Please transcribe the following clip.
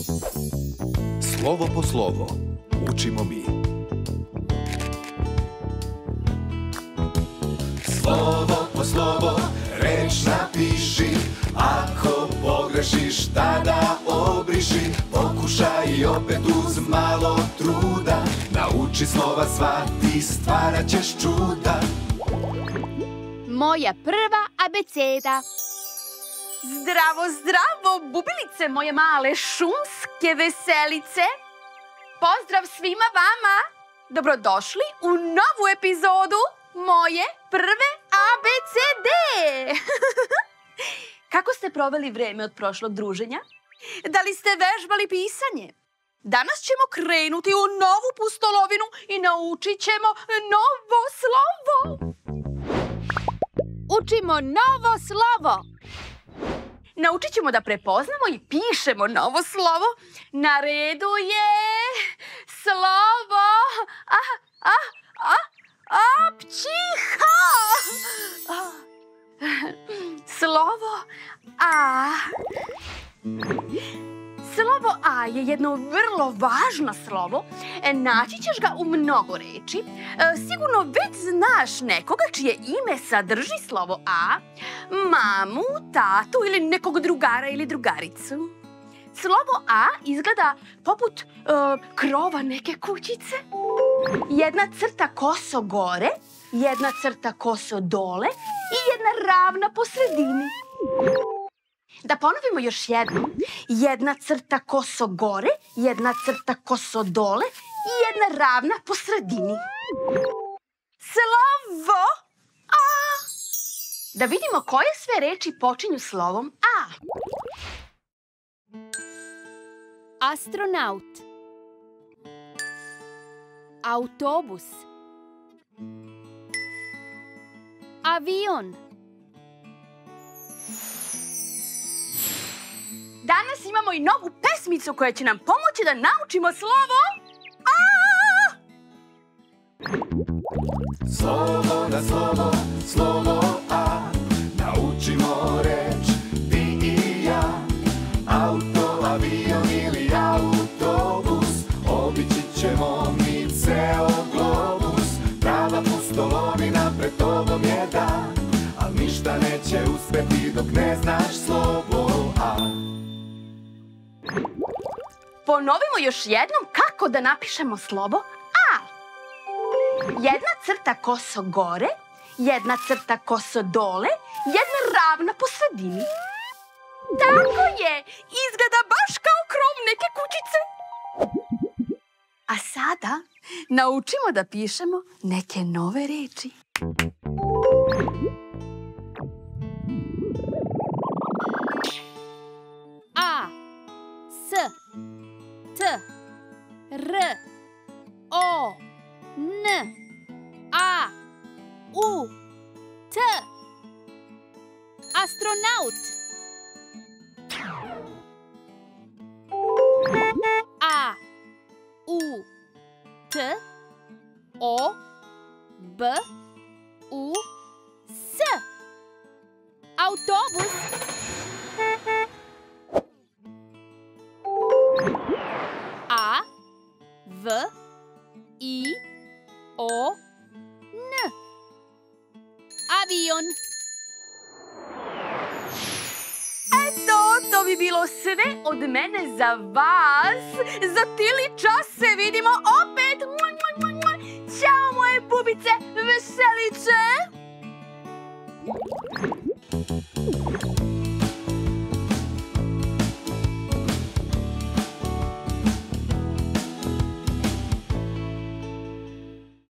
Slovo po slovo učimo mi. Slovo po slovo reč napiši, ako pogrešiš tada obriši. Pokušaj opet uz malo truda, nauči slova sva, ti stvarat ćeš čuda. Moja prva abeceda. Zdravo, zdravo, bubilice moje male, šumske veselice. Pozdrav svima vama. Dobrodošli u novu epizodu moje prve abecede. Kako ste proveli vreme od prošlog druženja? Da li ste vežbali pisanje? Danas ćemo krenuti u novu pustolovinu i naučit ćemo novo slovo. Učimo novo slovo. Naučit ćemo da prepoznamo i pišemo novo slovo. Na redu je slovo apčiha. Slovo A. Slovo A je jedno vrlo važno slovo. Naći ćeš ga u mnogo reči. Sigurno već znaš nekoga čije ime sadrži slovo A. Mamu, tatu ili nekog drugara ili drugaricu. Slovo A izgleda poput krova neke kućice. Jedna crta koso gore, jedna crta koso dole i jedna ravna po sredini. Da ponovimo još jednom. Jedna crta koso gore, jedna crta koso dole i jedna ravna po sredini. Slovo A. Da vidimo koje sve reči počinju slovom A. Astronaut. Autobus. Avion. Danas imamo i novu pesmicu koja će nam pomoći da naučimo slovo A. Slovo na slovo, slovo A, naučimo reč ti i ja. Auto, avion ili autobus, obići ćemo mi ceo globus. Prava pustolovina pred tobom je dan, al ništa neće uspeti dok ne znaš slovo A. Ponovimo još jednom kako da napišemo slovo A. Jedna crta koso gore, jedna crta koso dole, jedna ravna po sredini. Tako je! Izgleda baš kao krov neke kućice. A sada naučimo da pišemo neke nove reči. A. S. T. R. O. N. A. U. T. Astronaut. A. U. T. O. B. U. S. Autobus. A. V. I. O. N. Avion. Eto, to bi bilo sve od mene za vas. Za tili čas se vidimo opet. Ćao moje bubice veselice.